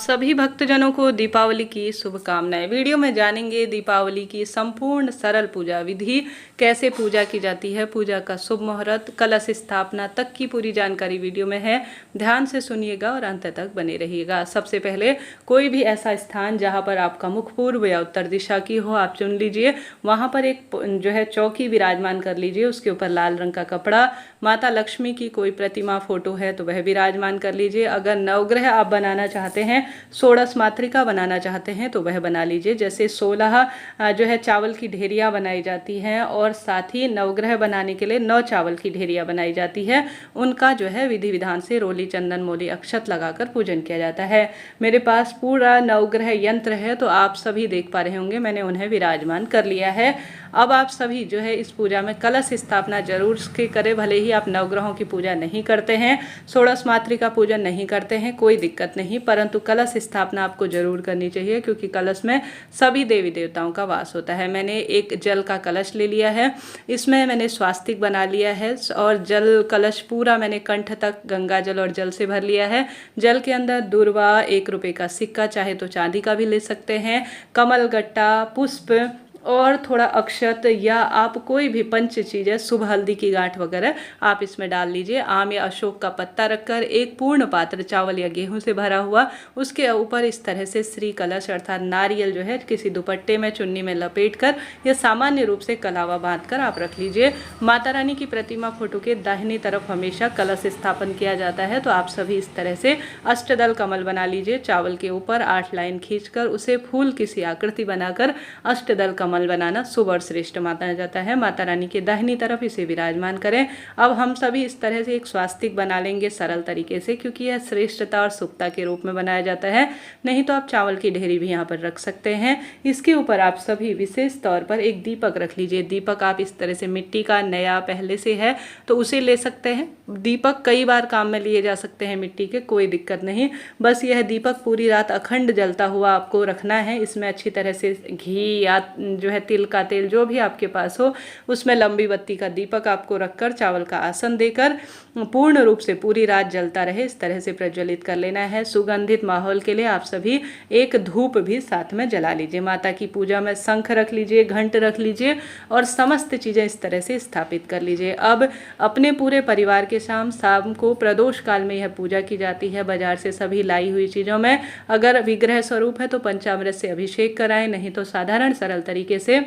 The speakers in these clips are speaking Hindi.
सभी भक्तजनों को दीपावली की शुभकामनाएं। वीडियो में जानेंगे दीपावली की संपूर्ण सरल पूजा विधि, कैसे पूजा की जाती है, पूजा का शुभ मुहूर्त, कलश स्थापना तक की पूरी जानकारी वीडियो में है। ध्यान से सुनिएगा और अंत तक बने रहिएगा। सबसे पहले कोई भी ऐसा स्थान जहां पर आपका मुख पूर्व या उत्तर दिशा की हो आप चुन लीजिए। वहां पर एक जो है चौकी विराजमान कर लीजिए, उसके ऊपर लाल रंग का कपड़ा, माता लक्ष्मी की कोई प्रतिमा फोटो है तो वह विराजमान कर लीजिए। अगर नवग्रह आप बनाना चाहते हैं, षोडश मातृका बनाना चाहते हैं तो वह बना लीजिए। जैसे 16 जो है चावल की ढेरियाँ बनाई जाती हैं और साथ ही नवग्रह बनाने के लिए 9 चावल की ढेरियाँ बनाई जाती है। उनका जो है विधि विधान से रोली चंदन मोली अक्षत लगाकर पूजन किया जाता है। मेरे पास पूरा नवग्रह यंत्र है तो आप सभी देख पा रहे होंगे, मैंने उन्हें विराजमान कर लिया है। अब आप सभी जो है इस पूजा में कलश स्थापना जरूर के करें। भले ही आप नवग्रहों की पूजा नहीं करते हैं, षोडश मातृका पूजन नहीं करते हैं, कोई दिक्कत नहीं, परंतु कलश स्थापना आपको जरूर करनी चाहिए क्योंकि कलश में सभी देवी देवताओं का वास होता है। मैंने एक जल का कलश ले लिया है, इसमें मैंने स्वास्तिक बना लिया है और जल कलश पूरा मैंने कंठ तक गंगा जल और जल से भर लिया है। जल के अंदर दूर्वा, 1 रुपये का सिक्का, चाहे तो चांदी का भी ले सकते हैं, कमल गट्टा, पुष्प और थोड़ा अक्षत या आप कोई भी पंच चीज़ें, शुभ हल्दी की गांठ वगैरह आप इसमें डाल लीजिए। आम या अशोक का पत्ता रखकर एक पूर्ण पात्र चावल या गेहूं से भरा हुआ, उसके ऊपर इस तरह से श्री कलश अर्थात नारियल जो है किसी दुपट्टे में चुन्नी में लपेट कर या सामान्य रूप से कलावा बांध कर आप रख लीजिए। माता रानी की प्रतिमा फोटो के दाहिनी तरफ हमेशा कलश स्थापन किया जाता है, तो आप सभी इस तरह से अष्टदल कमल बना लीजिए। चावल के ऊपर 8 लाइन खींचकर उसे फूल की सी आकृति बनाकर अष्टदल कमल बनाना शुभ और श्रेष्ठ माना जाता है। माता रानी के दाहिनी तरफ इसे विराजमान करें। अब हम सभी इस तरह से एक स्वास्तिक बना लेंगे सरल तरीके से, क्योंकि यह श्रेष्ठता और शुभता के रूप में बनाया जाता है। नहीं तो आप चावल की ढेरी भी यहाँ पर रख सकते हैं। इसके ऊपर आप सभी विशेष तौर पर एक दीपक रख लीजिए। दीपक आप इस तरह से मिट्टी का नया पहले से है तो उसे ले सकते हैं। दीपक कई बार काम में लिए जा सकते हैं मिट्टी के, कोई दिक्कत नहीं। बस यह दीपक पूरी रात अखंड जलता हुआ आपको रखना है। इसमें अच्छी तरह से घी या जो है तिल का तेल जो भी आपके पास हो, उसमें लंबी बत्ती का दीपक आपको रखकर चावल का आसन देकर पूर्ण रूप से पूरी रात जलता रहे, इस तरह से प्रज्वलित कर लेना है। सुगंधित माहौल के लिए आप सभी एक धूप भी साथ में जला लीजिए। माता की पूजा में शंख रख लीजिए, घंट रख लीजिए और समस्त चीज़ें इस तरह से स्थापित कर लीजिए। अब अपने पूरे परिवार के शाम को प्रदोष काल में यह पूजा की जाती है। बाजार से सभी लाई हुई चीज़ों में अगर विग्रह स्वरूप है तो पंचामृत से अभिषेक कराएं, नहीं तो साधारण सरल तरीके से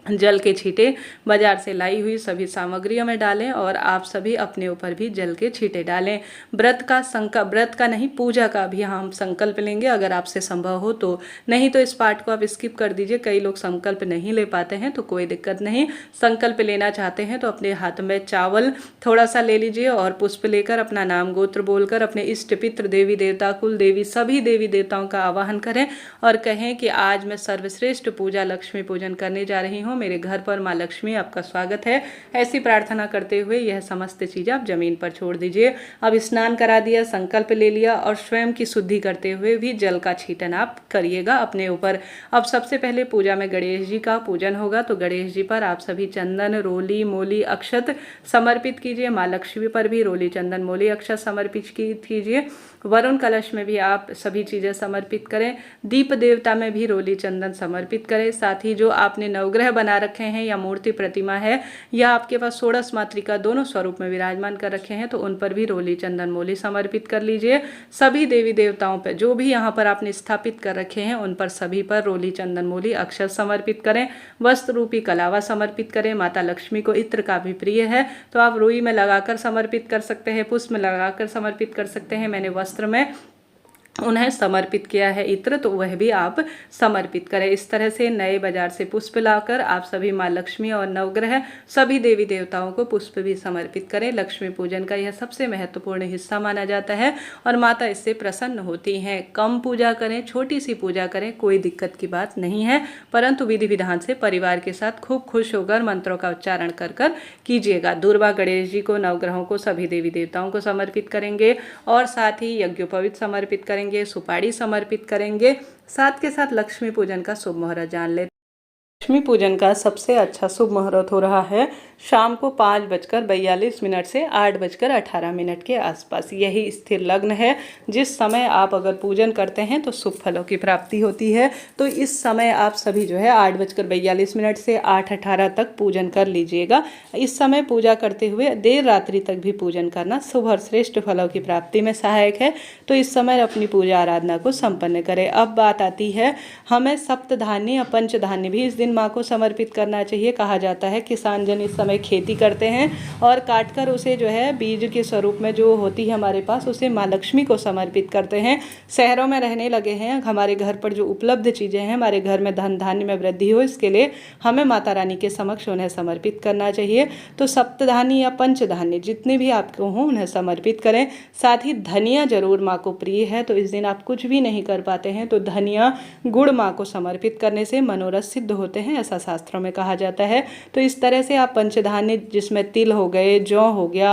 जल के छींटे बाजार से लाई हुई सभी सामग्रियों में डालें और आप सभी अपने ऊपर भी जल के छींटे डालें। व्रत का नहीं, पूजा का भी हम संकल्प लेंगे अगर आपसे संभव हो तो, नहीं तो इस पार्ट को आप स्किप कर दीजिए। कई लोग संकल्प नहीं ले पाते हैं तो कोई दिक्कत नहीं। संकल्प लेना चाहते हैं तो अपने हाथ में चावल थोड़ा सा ले लीजिए और पुष्प लेकर अपना नाम गोत्र बोलकर अपने इष्ट पितृ, देवी देवता, कुल देवी, सभी देवी देवताओं का आवाहन करें और कहें कि आज मैं सर्वश्रेष्ठ पूजा लक्ष्मी पूजन करने जा रही हूँ, मेरे घर पर माँ लक्ष्मी आपका स्वागत है। ऐसी प्रार्थना करते हुए यह समस्त चीज़ें आप जमीन पर छोड़ दीजिए। अब स्नान करा दिया, संकल्प ले लिया और स्वयं की शुद्धि करते हुए भी जल का छींटन आप करिएगा अपने ऊपर। अब सबसे पहले पूजा में गणेश जी का पूजन होगा, तो गणेश जी पर आप सभी चंदन, रोली, मोली, अक्षत समर्पित कीजिए। माँ लक्ष्मी पर भी रोली, चंदन, मोली, अक्षत समर्पित कीजिए। वरुण कलश में भी आप सभी चीज़ें समर्पित करें। दीप देवता में भी रोली चंदन समर्पित करें। साथ ही जो आपने नवग्रह बना रखे हैं या मूर्ति प्रतिमा है या आपके पास षोडश मातृका दोनों स्वरूप में विराजमान कर रखे हैं तो उन पर भी रोली चंदन मोली समर्पित कर लीजिए। सभी देवी देवताओं पर जो भी यहाँ पर आपने स्थापित कर रखे हैं उन पर सभी पर रोली चंदन मोली अक्षत समर्पित करें। वस्त्र रूपी कलावा समर्पित करें। माता लक्ष्मी को इत्र का भी प्रिय है तो आप रुई में लगाकर समर्पित कर सकते हैं, पुष्प में लगाकर समर्पित कर सकते हैं। मैंने वस्त्र में उन्हें समर्पित किया है इत्र, तो वह भी आप समर्पित करें। इस तरह से नए बाजार से पुष्प लाकर आप सभी माँ लक्ष्मी और नवग्रह सभी देवी देवताओं को पुष्प भी समर्पित करें। लक्ष्मी पूजन का यह सबसे महत्वपूर्ण हिस्सा माना जाता है और माता इससे प्रसन्न होती हैं। कम पूजा करें, छोटी सी पूजा करें, कोई दिक्कत की बात नहीं है, परंतु विधि विधान से परिवार के साथ खूब खुश होकर मंत्रों का उच्चारण कर कर कीजिएगा। दूर्वा गणेश जी को, नवग्रहों को, सभी देवी देवताओं को समर्पित करेंगे और साथ ही यज्ञोपवीत समर्पित करेंगे, सुपारी समर्पित करेंगे। साथ के साथ लक्ष्मी पूजन का शुभ मुहूर्त जान ले। लक्ष्मी पूजन का सबसे अच्छा शुभ मुहूर्त हो रहा है शाम को 5:42 से 8:18 के आसपास। यही स्थिर लग्न है जिस समय आप अगर पूजन करते हैं तो शुभ फलों की प्राप्ति होती है। तो इस समय आप सभी जो है 8:42 से 8:18 तक पूजन कर लीजिएगा। इस समय पूजा करते हुए देर रात्रि तक भी पूजन करना शुभ और श्रेष्ठ फलों की प्राप्ति में सहायक है। तो इस समय अपनी पूजा आराधना को संपन्न करें। अब बात आती है, हमें सप्तधान्य या पंचधान्य भी इस दिन माँ को समर्पित करना चाहिए। कहा जाता है किसान जन इस समय खेती करते हैं और काटकर उसे जो है बीज के स्वरूप में जो होती है हमारे पास, उसे माँ लक्ष्मी को समर्पित करते हैं। शहरों में रहने लगे हैं, हमारे घर पर जो उपलब्ध चीज़ें हैं, हमारे घर में धन धान्य में वृद्धि हो, इसके लिए हमें माता रानी के समक्ष उन्हें समर्पित करना चाहिए। तो सप्तधान्य या पंचधान्य जितने भी आपको हों उन्हें समर्पित करें। साथ ही धनिया जरूर माँ को प्रिय है, तो इस दिन आप कुछ भी नहीं कर पाते हैं तो धनिया गुड़ माँ को समर्पित करने से मनोरथ सिद्ध होते हैं, ऐसा शास्त्रों में कहा जाता है। तो इस तरह से आप पंचधान्य जिसमें तिल हो गए, जौ हो गया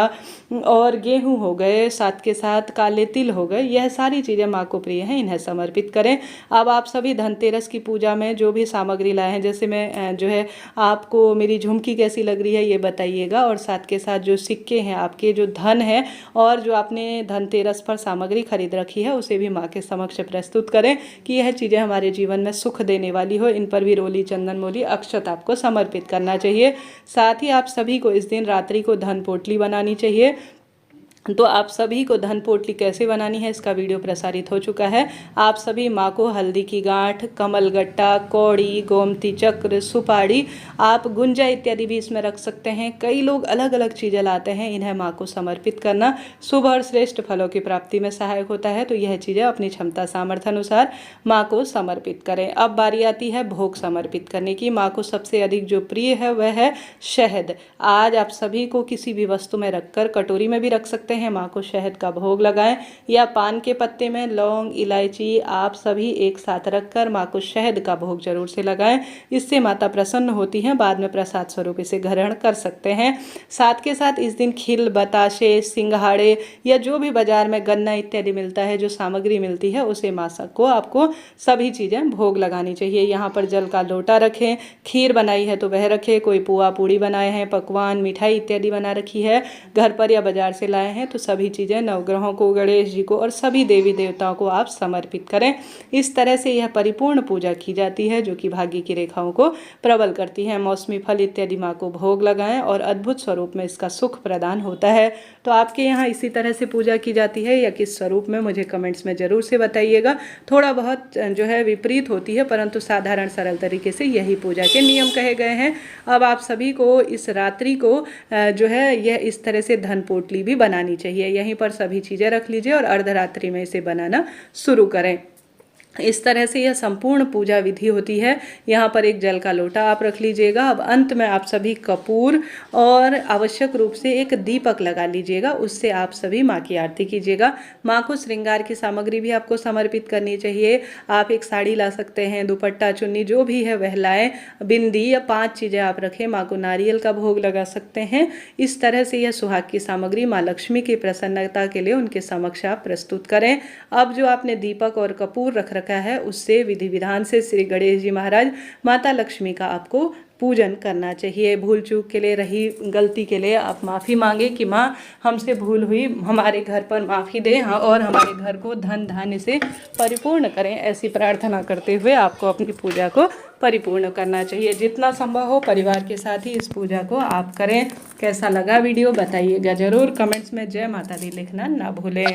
और गेहूं हो गए, साथ के साथ काले तिल हो गए, यह सारी चीज़ें माँ को प्रिय हैं, इन्हें समर्पित करें। अब आप सभी धनतेरस की पूजा में जो भी सामग्री लाए हैं, जैसे मैं जो है आपको मेरी झुमकी कैसी लग रही है ये बताइएगा, और साथ के साथ जो सिक्के हैं, आपके जो धन है और जो आपने धनतेरस पर सामग्री खरीद रखी है, उसे भी माँ के समक्ष प्रस्तुत करें कि यह चीज़ें हमारे जीवन में सुख देने वाली हो। इन पर भी रोली, चंदन, मोली, अक्षत आपको समर्पित करना चाहिए। साथ ही आप सभी को इस दिन रात्रि को धन पोटली बनानी चाहिए। तो आप सभी को धन पोटली कैसे बनानी है इसका वीडियो प्रसारित हो चुका है। आप सभी माँ को हल्दी की गांठ, कमलगट्टा, कौड़ी, गोमती चक्र, सुपारी, आप गुंजा इत्यादि भी इसमें रख सकते हैं। कई लोग अलग अलग चीज़ें लाते हैं, इन्हें माँ को समर्पित करना शुभ और श्रेष्ठ फलों की प्राप्ति में सहायक होता है। तो यह चीज़ें अपनी क्षमता सामर्थ्य अनुसार माँ को समर्पित करें। अब बारी आती है भोग समर्पित करने की। माँ को सबसे अधिक जो प्रिय है वह है शहद। आज आप सभी को किसी भी वस्तु में रखकर, कटोरी में भी रख सकते हैं, माँ को शहद का भोग लगाएं, या पान के पत्ते में लौंग, इलायची आप सभी एक साथ रखकर माँ को शहद का भोग जरूर से लगाएं। इससे माता प्रसन्न होती हैं, बाद में प्रसाद स्वरूप इसे ग्रहण कर सकते हैं। साथ के साथ इस दिन खील, बताशे, सिंघाड़े या जो भी बाजार में गन्ना इत्यादि मिलता है, जो सामग्री मिलती है, उसे माँ को आपको सभी चीज़ें भोग लगानी चाहिए। यहाँ पर जल का लोटा रखें, खीर बनाई है तो वह रखें, कोई पुआ पूड़ी बनाए हैं, पकवान, मिठाई इत्यादि बना रखी है, घर पर या बाजार से लाए हैं, तो सभी चीज़ें नवग्रहों को, गणेश जी को और सभी देवी देवताओं को आप समर्पित करें। इस तरह से यह परिपूर्ण पूजा की जाती है जो कि भाग्य की रेखाओं को प्रबल करती है। मौसमी फल इत्यादि माँ को भोग लगाएं और अद्भुत स्वरूप में इसका सुख प्रदान होता है। तो आपके यहाँ इसी तरह से पूजा की जाती है या किस स्वरूप में, मुझे कमेंट्स में ज़रूर से बताइएगा। थोड़ा बहुत जो है विपरीत होती है, परंतु साधारण सरल तरीके से यही पूजा के नियम कहे गए हैं। अब आप सभी को इस रात्रि को जो है यह इस तरह से धन पोटली भी बनानी चाहिए। यहीं पर सभी चीज़ें रख लीजिए और अर्धरात्रि में इसे बनाना शुरू करें। इस तरह से यह संपूर्ण पूजा विधि होती है। यहाँ पर एक जल का लोटा आप रख लीजिएगा। अब अंत में आप सभी कपूर और आवश्यक रूप से एक दीपक लगा लीजिएगा, उससे आप सभी माँ की आरती कीजिएगा। माँ को श्रृंगार की सामग्री भी आपको समर्पित करनी चाहिए। आप एक साड़ी ला सकते हैं, दुपट्टा, चुन्नी जो भी है वह लाएं, बिंदी या 5 चीज़ें आप रखें। माँ को नारियल का भोग लगा सकते हैं। इस तरह से यह सुहाग की सामग्री माँ लक्ष्मी की प्रसन्नता के लिए उनके समक्ष आप प्रस्तुत करें। अब जो आपने दीपक और कपूर रख रखा है, उससे विधि विधान से श्री गणेश जी महाराज, माता लक्ष्मी का आपको पूजन करना चाहिए। भूल चूक के लिए, रही गलती के लिए आप माफ़ी मांगे कि माँ हमसे भूल हुई, हमारे घर पर माफ़ी दें और हमारे घर को धन धान्य से परिपूर्ण करें। ऐसी प्रार्थना करते हुए आपको अपनी पूजा को परिपूर्ण करना चाहिए। जितना संभव हो परिवार के साथ ही इस पूजा को आप करें। कैसा लगा वीडियो बताइएगा ज़रूर। कमेंट्स में जय माता दी लिखना ना भूलें।